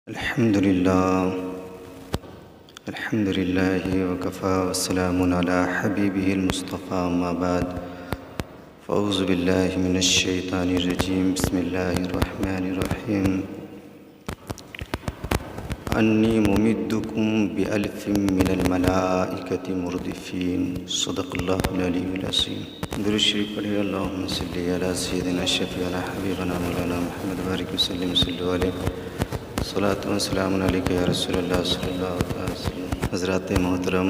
الحمد لله وكفى والسلام على حبيبه المصطفى أما بعد فأعوذ بالله من الشيطان الرجيم بسم الله الرحمن الرحيم أني ممدكم بألف من الملائكة مردفين صدق الله العلي العظيم درود شریف پڑھیے اللهم صل على سيدنا شفيعنا حبيبنا مولانا محمد بارك وسلم صلوا عليه صلاۃ و سلام علیک یا رسول اللہ صلی اللہ علیہ وسلم۔ حضرات محترم،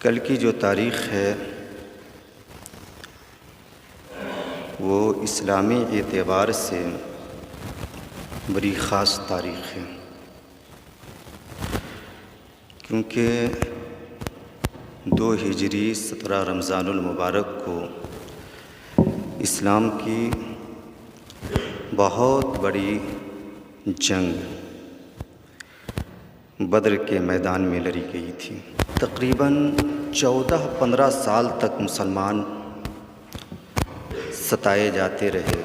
کل کی جو تاریخ ہے وہ اسلامی اعتبار سے بڑی خاص تاریخ ہے، کیونکہ 2 ہجری 17 رمضان المبارک کو اسلام کی بہت بڑی جنگ بدر کے میدان میں لڑی گئی تھی۔ تقریباً 14-15 سال تک مسلمان ستائے جاتے رہے،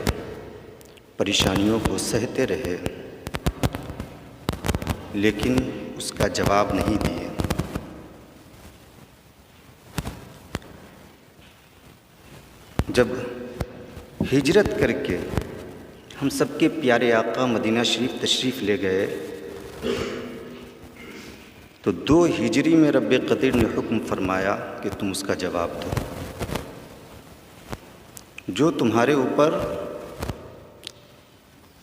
پریشانیوں کو سہتے رہے، لیکن اس کا جواب نہیں دیے۔ جب ہجرت کر کے ہم سب کے پیارے آقا مدینہ شریف تشریف لے گئے تو 2 ہجری میں رب قدیر نے حکم فرمایا کہ تم اس کا جواب دو، جو تمہارے اوپر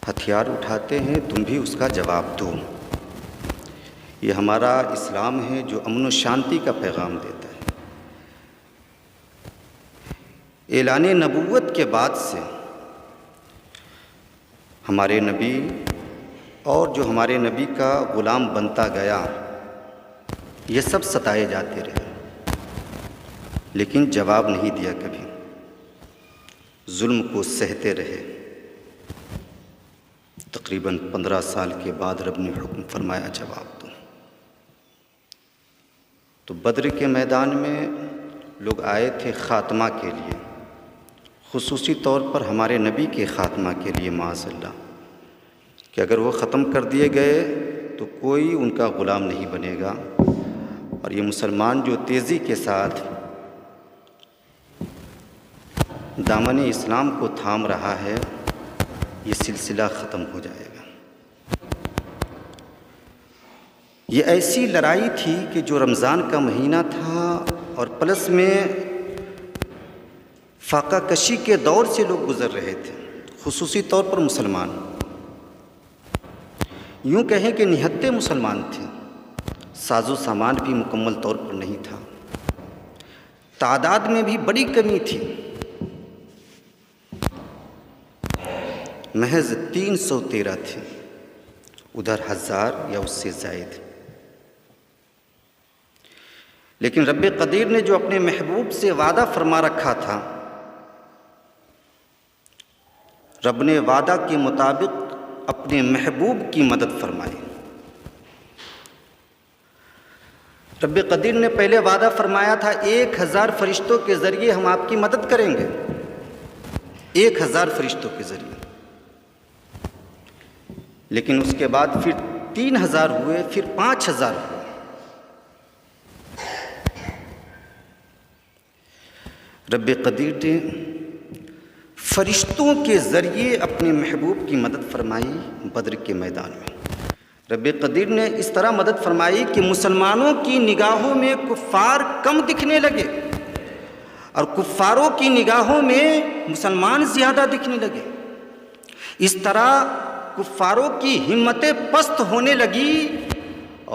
ہتھیار اٹھاتے ہیں تم بھی اس کا جواب دو۔ یہ ہمارا اسلام ہے جو امن و شانتی کا پیغام دیتا ہے۔ اعلان نبوت کے بعد سے ہمارے نبی اور جو ہمارے نبی کا غلام بنتا گیا یہ سب ستائے جاتے رہے، لیکن جواب نہیں دیا، کبھی ظلم کو سہتے رہے۔ تقریباً 15 سال کے بعد رب نے حکم فرمایا جواب دو۔ تو بدر کے میدان میں لوگ آئے تھے خاتمہ کے لیے، خصوصی طور پر ہمارے نبی کے خاتمہ کے لیے، معاذ اللہ، کہ اگر وہ ختم کر دیے گئے تو کوئی ان کا غلام نہیں بنے گا۔ اور یہ مسلمان جو تیزی کے ساتھ دامن اسلام کو تھام رہا ہے، یہ سلسلہ ختم ہو جائے گا۔ یہ ایسی لڑائی تھی کہ جو رمضان کا مہینہ تھا اور پلس میں فاقہ کشی کے دور سے لوگ گزر رہے تھے، خصوصی طور پر مسلمان، یوں کہیں کہ نہتے مسلمان تھے، ساز و سامان بھی مکمل طور پر نہیں تھا، تعداد میں بھی بڑی کمی تھی، محض 313 تھے، ادھر 1000 یا اس سے زائد۔ لیکن رب قدیر نے جو اپنے محبوب سے وعدہ فرما رکھا تھا، رب نے وعدہ کے مطابق اپنے محبوب کی مدد فرمائی۔ رب قدیر نے پہلے وعدہ فرمایا تھا 1000 فرشتوں کے ذریعے ہم آپ کی مدد کریں گے، 1000 فرشتوں کے ذریعے، لیکن اس کے بعد پھر 3000 ہوئے، پھر 5000 ہوئے۔ رب قدیر نے فرشتوں کے ذریعے اپنے محبوب کی مدد فرمائی بدر کے میدان میں۔ رب قدیر نے اس طرح مدد فرمائی کہ مسلمانوں کی نگاہوں میں کفار کم دکھنے لگے اور کفاروں کی نگاہوں میں مسلمان زیادہ دکھنے لگے۔ اس طرح کفاروں کی ہمتیں پست ہونے لگی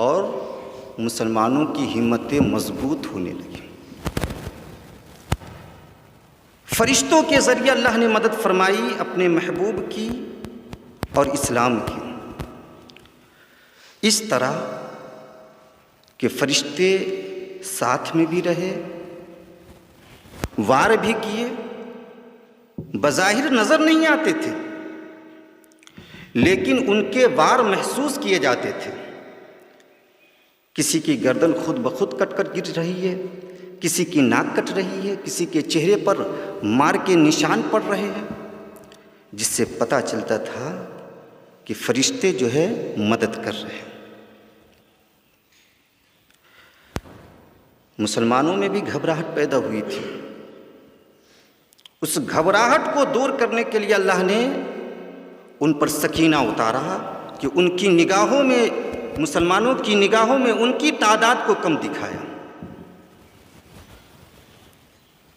اور مسلمانوں کی ہمتیں مضبوط ہونے لگی۔ فرشتوں کے ذریعے اللہ نے مدد فرمائی اپنے محبوب کی اور اسلام کی، اس طرح کہ فرشتے ساتھ میں بھی رہے، وار بھی کیے، بظاہر نظر نہیں آتے تھے لیکن ان کے وار محسوس کیے جاتے تھے۔ کسی کی گردن خود بخود کٹ کر گر رہی ہے، کسی کی ناک کٹ رہی ہے، کسی کے چہرے پر مار کے نشان پڑ رہے ہیں، جس سے پتہ چلتا تھا کہ فرشتے جو ہے مدد کر رہے ہیں۔ مسلمانوں میں بھی گھبراہٹ پیدا ہوئی تھی، اس گھبراہٹ کو دور کرنے کے لیے اللہ نے ان پر سکینہ اتارا کہ ان کی نگاہوں میں، مسلمانوں کی نگاہوں میں ان کی تعداد کو کم دکھایا،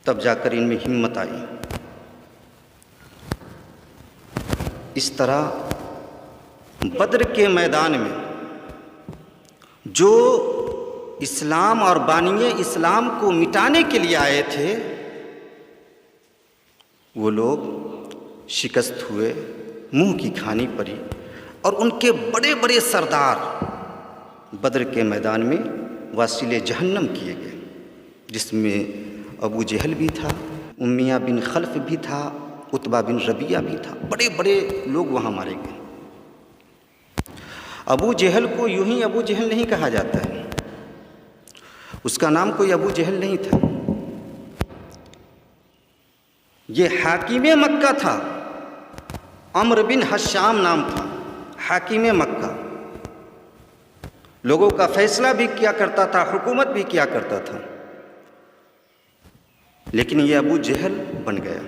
تب جا کر ان میں ہمت آئی۔ اس طرح بدر کے میدان میں جو اسلام اور بانی اسلام کو مٹانے کے لیے آئے تھے، وہ لوگ شکست ہوئے، منہ کی کھانی پڑی، اور ان کے بڑے بڑے سردار بدر کے میدان میں واصل جہنم کیے گئے، جس میں ابو جہل بھی تھا، امیہ بن خلف بھی تھا، عتبہ بن ربیعہ بھی تھا، بڑے بڑے لوگ وہاں مارے گئے۔ ابو جہل کو یوں ہی ابو جہل نہیں کہا جاتا ہے، اس کا نام کوئی ابو جہل نہیں تھا، یہ حاکم مکہ تھا، عمرو بن حشام نام تھا، حاکم مکہ، لوگوں کا فیصلہ بھی کیا کرتا تھا، حکومت بھی کیا کرتا تھا، لیکن یہ ابو جہل بن گیا۔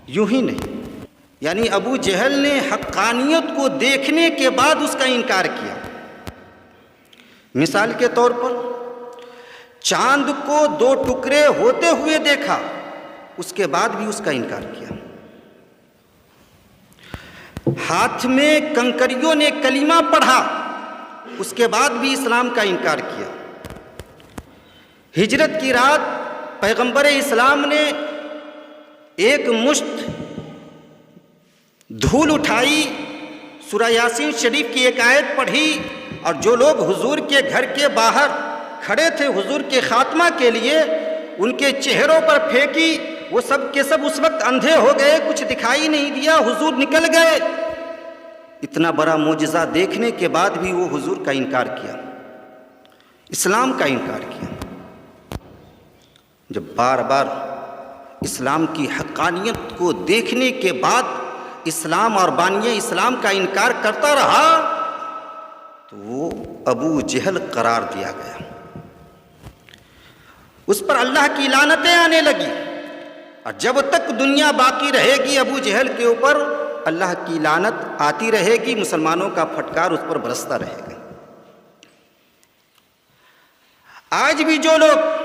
یوں ہی نہیں، یعنی ابو جہل نے حقانیت کو دیکھنے کے بعد اس کا انکار کیا۔ مثال کے طور پر چاند کو 2 ٹکڑے ہوتے ہوئے دیکھا، اس کے بعد بھی اس کا انکار کیا۔ ہاتھ میں کنکریوں نے کلمہ پڑھا، اس کے بعد بھی اسلام کا انکار کیا۔ ہجرت کی رات پیغمبر اسلام نے ایک مشت دھول اٹھائی، سورہ یاسین شریف کی ایک آیت پڑھی، اور جو لوگ حضور کے گھر کے باہر کھڑے تھے حضور کے خاتمہ کے لیے، ان کے چہروں پر پھینکی، وہ سب کے سب اس وقت اندھے ہو گئے، کچھ دکھائی نہیں دیا، حضور نکل گئے۔ اتنا بڑا معجزہ دیکھنے کے بعد بھی وہ حضور کا انکار کیا، اسلام کا انکار کیا۔ جب بار بار اسلام کی حقانیت کو دیکھنے کے بعد اسلام اور بانی اسلام کا انکار کرتا رہا تو وہ ابو جہل قرار دیا گیا، اس پر اللہ کی لعنتیں آنے لگی، اور جب تک دنیا باقی رہے گی ابو جہل کے اوپر اللہ کی لعنت آتی رہے گی، مسلمانوں کا پھٹکار اس پر برستا رہے گا۔ آج بھی جو لوگ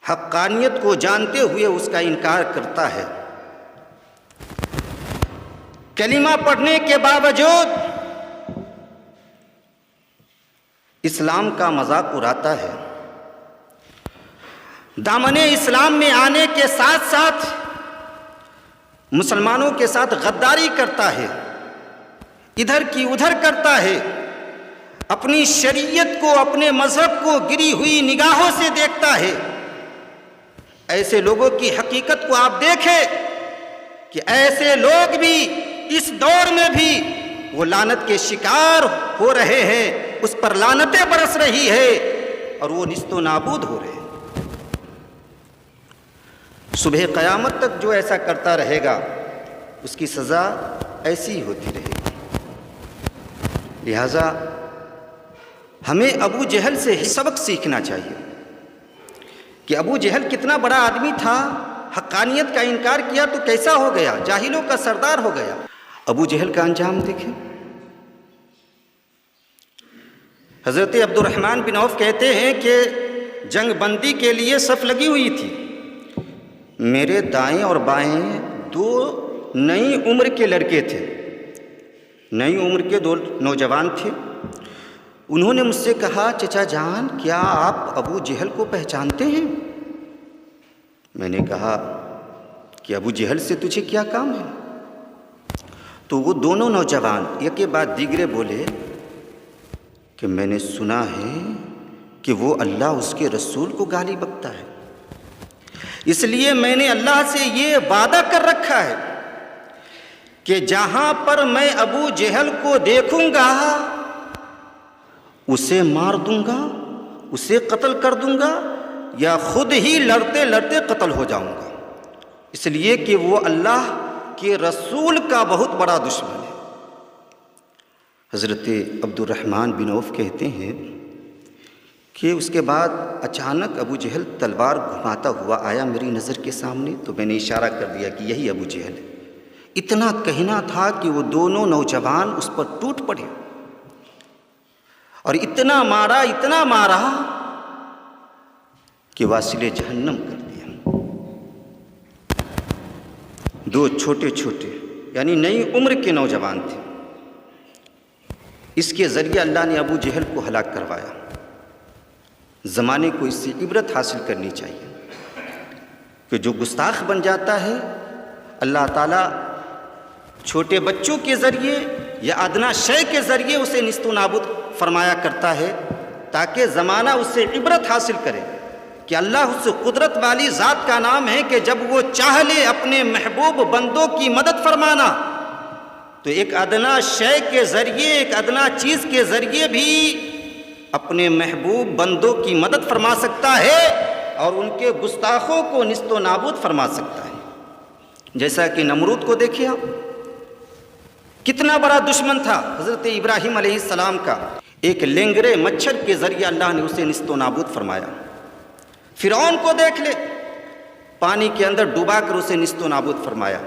حقانیت کو جانتے ہوئے اس کا انکار کرتا ہے، کلمہ پڑھنے کے باوجود اسلام کا مذاق اڑاتا ہے، دامن اسلام میں آنے کے ساتھ ساتھ مسلمانوں کے ساتھ غداری کرتا ہے، ادھر کی ادھر کرتا ہے، اپنی شریعت کو، اپنے مذہب کو گری ہوئی نگاہوں سے دیکھتا ہے، ایسے لوگوں کی حقیقت کو آپ دیکھیں کہ ایسے لوگ بھی اس دور میں بھی وہ لعنت کے شکار ہو رہے ہیں، اس پر لعنتیں برس رہی ہے اور وہ نیست و نابود ہو رہے ہیں۔ صبح قیامت تک جو ایسا کرتا رہے گا اس کی سزا ایسی ہی ہوتی رہے گی۔ لہذا ہمیں ابو جہل سے سبق سیکھنا چاہیے کہ ابو جہل کتنا بڑا آدمی تھا، حقانیت کا انکار کیا تو کیسا ہو گیا، جاہلوں کا سردار ہو گیا۔ ابو جہل کا انجام دیکھیں۔ حضرت عبد الرحمن بن عوف کہتے ہیں کہ جنگ بندی کے لیے صف لگی ہوئی تھی، میرے دائیں اور بائیں 2 نئی عمر کے لڑکے تھے، نئی عمر کے 2 نوجوان تھے۔ انہوں نے مجھ سے کہا، چچا جان کیا آپ ابو جہل کو پہچانتے ہیں؟ میں نے کہا کہ ابو جہل سے تجھے کیا کام ہے؟ تو وہ دونوں نوجوان ایک کے بعد دیگرے بولے کہ میں نے سنا ہے کہ وہ اللہ اس کے رسول کو گالی بکتا ہے، اس لیے میں نے اللہ سے یہ وعدہ کر رکھا ہے کہ جہاں پر میں ابو جہل کو دیکھوں گا اسے مار دوں گا، اسے قتل کر دوں گا، یا خود ہی لڑتے لڑتے قتل ہو جاؤں گا، اس لیے کہ وہ اللہ کہ رسول کا بہت بڑا دشمن ہے۔ حضرت عبد الرحمن بن عوف کہتے ہیں کہ اس کے بعد اچانک ابو جہل تلوار گھماتا ہوا آیا میری نظر کے سامنے، تو میں نے اشارہ کر دیا کہ یہی ابو جہل ہے۔ اتنا کہنا تھا کہ وہ دونوں نوجوان اس پر ٹوٹ پڑے اور اتنا مارا کہ واصل جہنم کر دیا۔ دو چھوٹے یعنی نئی عمر کے نوجوان تھے۔ اس کے ذریعے اللہ نے ابو جہل کو ہلاک کروایا۔ زمانے کو اس سے عبرت حاصل کرنی چاہیے کہ جو گستاخ بن جاتا ہے، اللہ تعالیٰ چھوٹے بچوں کے ذریعے یا ادنا شے کے ذریعے اسے نیست و نابود فرمایا کرتا ہے، تاکہ زمانہ اس سے عبرت حاصل کرے کہ اللہ اس قدرت والی ذات کا نام ہے کہ جب وہ چاہ لے اپنے محبوب بندوں کی مدد فرمانا تو ایک ادنا شے کے ذریعے، ایک ادنا چیز کے ذریعے بھی اپنے محبوب بندوں کی مدد فرما سکتا ہے اور ان کے گستاخوں کو نیست و نابود فرما سکتا ہے۔ جیسا کہ نمرود کو دیکھیں آپ، کتنا بڑا دشمن تھا حضرت ابراہیم علیہ السلام کا، ایک لنگرے مچھر کے ذریعے اللہ نے اسے نیست و نابود فرمایا۔ فرعون کو دیکھ لے، پانی کے اندر ڈوبا کر اسے نیست و نابود فرمایا،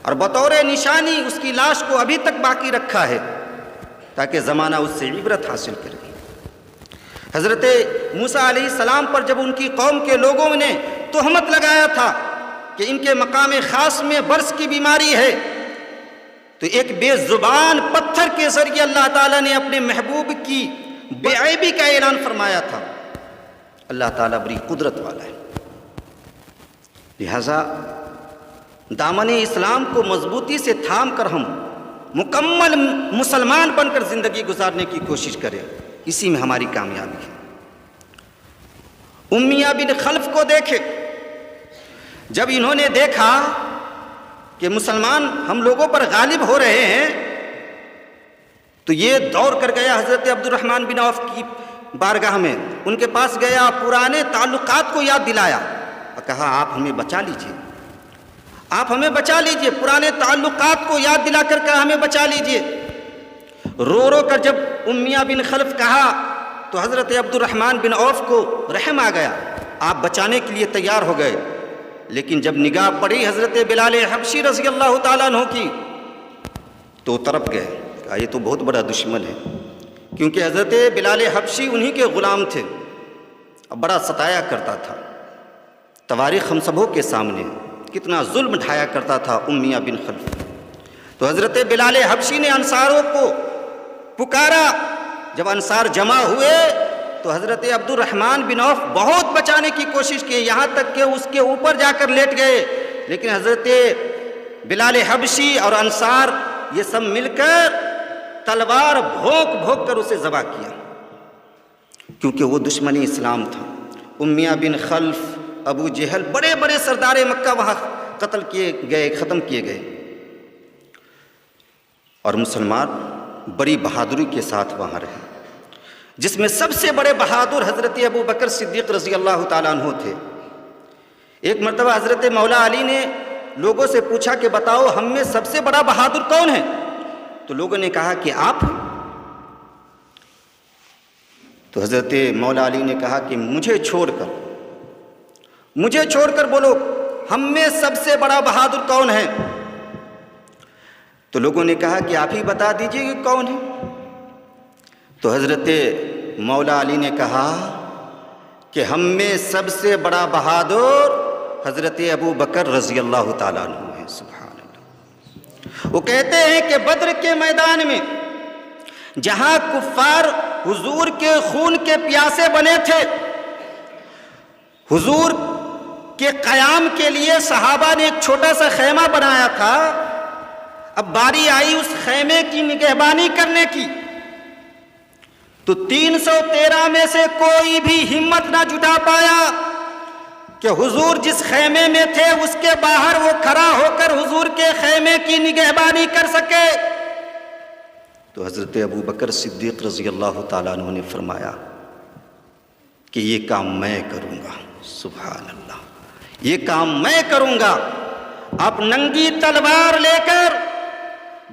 اور بطور نشانی اس کی لاش کو ابھی تک باقی رکھا ہے تاکہ زمانہ اس سے عبرت حاصل کرے۔ حضرت موسیٰ علیہ السلام پر جب ان کی قوم کے لوگوں نے تہمت لگایا تھا کہ ان کے مقام خاص میں برص کی بیماری ہے، تو ایک بے زبان پتھر کے ذریعے اللہ تعالیٰ نے اپنے محبوب کی بے عیبی کا اعلان فرمایا تھا۔ اللہ تعالیٰ بڑی قدرت والا ہے، لہذا دامن اسلام کو مضبوطی سے تھام کر ہم مکمل مسلمان بن کر زندگی گزارنے کی کوشش کریں، اسی میں ہماری کامیابی ہے۔ امیہ بن خلف کو دیکھے، جب انہوں نے دیکھا کہ مسلمان ہم لوگوں پر غالب ہو رہے ہیں تو یہ دوڑ کر گیا حضرت عبد الرحمن بن عوف کی بارگاہ میں، ان کے پاس گیا، پرانے تعلقات کو یاد دلایا اور کہا آپ ہمیں بچا لیجئے، آپ ہمیں بچا لیجئے، پرانے تعلقات کو یاد دلا کر کہا ہمیں بچا لیجئے۔ رو رو کر جب امیہ بن خلف کہا تو حضرت عبد الرحمن بن عوف کو رحم آ گیا، آپ بچانے کے لیے تیار ہو گئے۔ لیکن جب نگاہ پڑی حضرت بلال حبشی رضی اللہ تعالیٰ عنہ کی تو تڑپ گئے، کہا یہ تو بہت بڑا دشمن ہے، کیونکہ حضرت بلال حبشی انہی کے غلام تھے، اب بڑا ستایا کرتا تھا۔ تواریخ ہم سبوں کے سامنے کتنا ظلم ڈھایا کرتا تھا امیہ بن خلف۔ تو حضرت بلال حبشی نے انصاروں کو پکارا، جب انصار جمع ہوئے تو حضرت عبد الرحمن بن عوف بہت بچانے کی کوشش کی، یہاں تک کہ اس کے اوپر جا کر لیٹ گئے، لیکن حضرت بلال حبشی اور انصار یہ سب مل کر تلوار بھونک بھونک کر اسے ذبح کیا، کیونکہ وہ دشمن اسلام تھا۔ امیہ بن خلف، ابو جہل، بڑے بڑے سردار مکہ وہاں قتل کیے گئے، ختم کیے گئے، اور مسلمان بڑی بہادری کے ساتھ وہاں رہے، جس میں سب سے بڑے بہادر حضرت ابو بکر صدیق رضی اللہ تعالیٰ عنہ تھے۔ ایک مرتبہ حضرت مولا علی نے لوگوں سے پوچھا کہ بتاؤ ہم میں سب سے بڑا بہادر کون ہے؟ تو لوگوں نے کہا کہ آپ ہیں۔ تو حضرت مولا علی نے کہا کہ مجھے چھوڑ کر بولو ہم میں سب سے بڑا بہادر کون ہے؟ تو لوگوں نے کہا کہ آپ ہی بتا دیجئے کہ کون ہے؟ تو حضرت مولا علی نے کہا کہ ہم میں سب سے بڑا بہادر حضرت ابو بکر رضی اللہ تعالیٰ عنہ ہے۔ سبحان اللہ۔ وہ کہتے ہیں کہ بدر کے میدان میں جہاں کفار حضور کے خون کے پیاسے بنے تھے، حضور کے قیام کے لیے صحابہ نے ایک چھوٹا سا خیمہ بنایا تھا، اب باری آئی اس خیمے کی نگہبانی کرنے کی، تو 313 میں سے کوئی بھی ہمت نہ جٹا پایا کہ حضور جس خیمے میں تھے اس کے باہر وہ کھڑا ہو کر حضور کے خیمے کی نگہبانی کر سکے۔ تو حضرت ابو بکر صدیق رضی اللہ تعالیٰ عنہ نے فرمایا کہ یہ کام میں کروں گا۔ سبحان اللہ، یہ کام میں کروں گا۔ آپ ننگی تلوار لے کر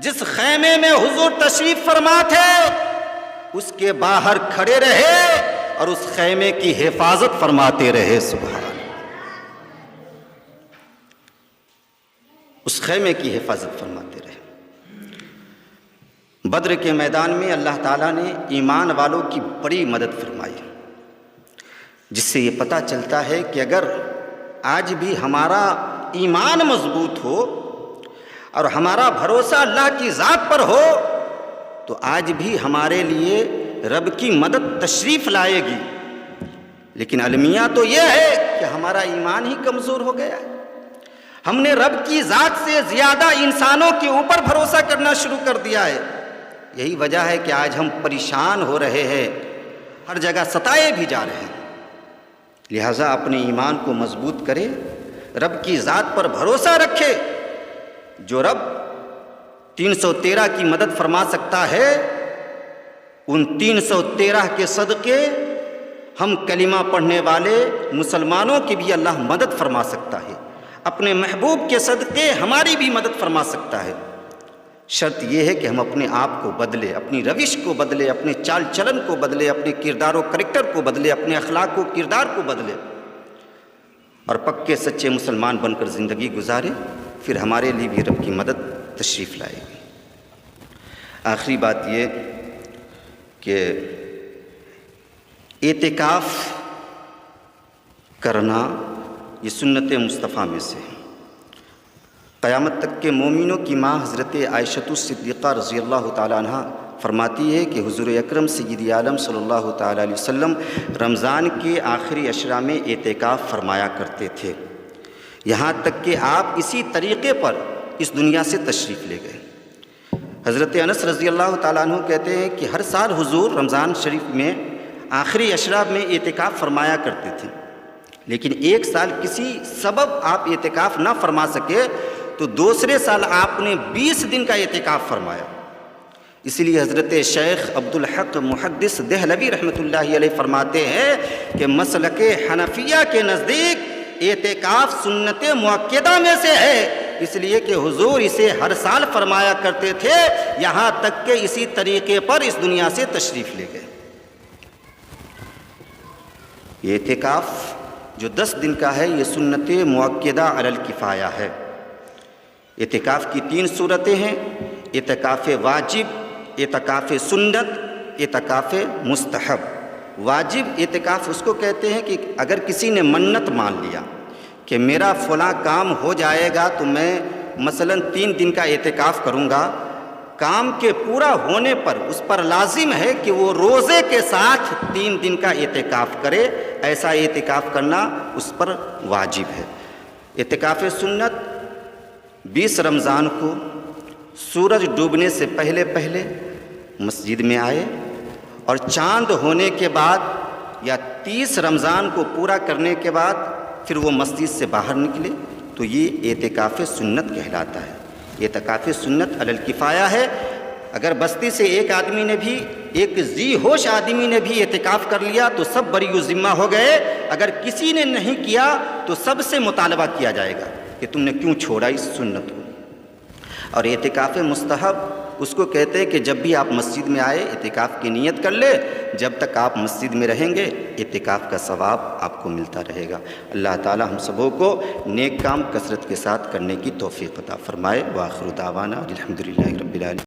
جس خیمے میں حضور تشریف فرما تھے اس کے باہر کھڑے رہے اور اس خیمے کی حفاظت فرماتے رہے. سبحان اللہ. اس خیمے کی حفاظت فرماتے رہے. بدر کے میدان میں اللہ تعالیٰ نے ایمان والوں کی بڑی مدد فرمائی، جس سے یہ پتہ چلتا ہے کہ اگر آج بھی ہمارا ایمان مضبوط ہو اور ہمارا بھروسہ اللہ کی ذات پر ہو تو آج بھی ہمارے لیے رب کی مدد تشریف لائے گی. لیکن المیہ تو یہ ہے کہ ہمارا ایمان ہی کمزور ہو گیا ہے. ہم نے رب کی ذات سے زیادہ انسانوں کے اوپر بھروسہ کرنا شروع کر دیا ہے. یہی وجہ ہے کہ آج ہم پریشان ہو رہے ہیں، ہر جگہ ستائے بھی جا رہے ہیں. لہٰذا اپنے ایمان کو مضبوط کرے، رب کی ذات پر بھروسہ رکھے. جو رب 313 کی مدد فرما سکتا ہے، ان 313 کے صدقے ہم کلمہ پڑھنے والے مسلمانوں کی بھی اللہ مدد فرما سکتا ہے. اپنے محبوب کے صدقے ہماری بھی مدد فرما سکتا ہے. شرط یہ ہے کہ ہم اپنے آپ کو بدلے، اپنی روش کو بدلے، اپنے چال چلن کو بدلے، اپنے کردار و کریکٹر کو بدلے، اپنے اخلاق و کردار کو بدلے اور پکے سچے مسلمان بن کر زندگی گزارے. پھر ہمارے لیے بھی رب کی مدد تشریف لائے گی. آخری بات یہ کہ اعتکاف کرنا یہ سنت مصطفیٰ میں سے ہے. قیامت تک کے مومنوں کی ماں حضرت عائشہ الصدیقہ رضی اللہ تعالیٰ عنہ فرماتی ہے کہ حضور اکرم سید عالم صلی اللہ تعالیٰ علیہ وسلم رمضان کے آخری عشرہ میں اعتکاف فرمایا کرتے تھے، یہاں تک کہ آپ اسی طریقے پر اس دنیا سے تشریف لے گئے. حضرت انس رضی اللہ تعالیٰ عنہ کہتے ہیں کہ ہر سال حضور رمضان شریف میں آخری عشرہ میں اعتکاف فرمایا کرتے تھے، لیکن ایک سال کسی سبب آپ اعتکاف نہ فرما سکے تو دوسرے سال آپ نے 20 دن کا اعتکاف فرمایا. اس لیے حضرت شیخ عبدالحق محدث دہلوی رحمۃ اللہ علیہ فرماتے ہیں کہ مسلک حنفیہ کے نزدیک اعتکاف سنت مؤکدہ میں سے ہے، اس لیے کہ حضور اسے ہر سال فرمایا کرتے تھے، یہاں تک کہ اسی طریقے پر اس دنیا سے تشریف لے گئے. یہ اعتکاف جو 10 دن کا ہے یہ سنت مؤکدہ علی الکفایہ ہے. اعتکاف کی 3 صورتیں ہیں: اعتکاف واجب، اعتکاف سنت، اعتکاف مستحب. واجب اعتکاف اس کو کہتے ہیں کہ اگر کسی نے منت مان لیا کہ میرا فلاں کام ہو جائے گا تو میں مثلاً 3 دن کا اعتکاف کروں گا، کام کے پورا ہونے پر اس پر لازم ہے کہ وہ روزے کے ساتھ 3 دن کا اعتکاف کرے. ایسا اعتکاف کرنا اس پر واجب ہے. اعتکاف سنت 20 رمضان کو سورج ڈوبنے سے پہلے مسجد میں آئے اور چاند ہونے کے بعد یا 30 رمضان کو پورا کرنے کے بعد پھر وہ مسجد سے باہر نکلے تو یہ اعتکاف سنت کہلاتا ہے. اعتکاف سنت علی الکفایہ ہے. اگر بستی سے ایک آدمی نے بھی، ایک ذی ہوش آدمی نے بھی اعتکاف کر لیا تو سب بری ذمہ ہو گئے. اگر کسی نے نہیں کیا تو سب سے مطالبہ کیا جائے گا کہ تم نے کیوں چھوڑا اس سنت کو. اور اعتکاف مستحب اس کو کہتے ہیں کہ جب بھی آپ مسجد میں آئے اعتکاف کی نیت کر لے، جب تک آپ مسجد میں رہیں گے اعتکاف کا ثواب آپ کو ملتا رہے گا. اللہ تعالی ہم سبوں کو نیک کام کثرت کے ساتھ کرنے کی توفیق عطا فرمائے. وآخر دعوانا الحمدللہ رب العالمین.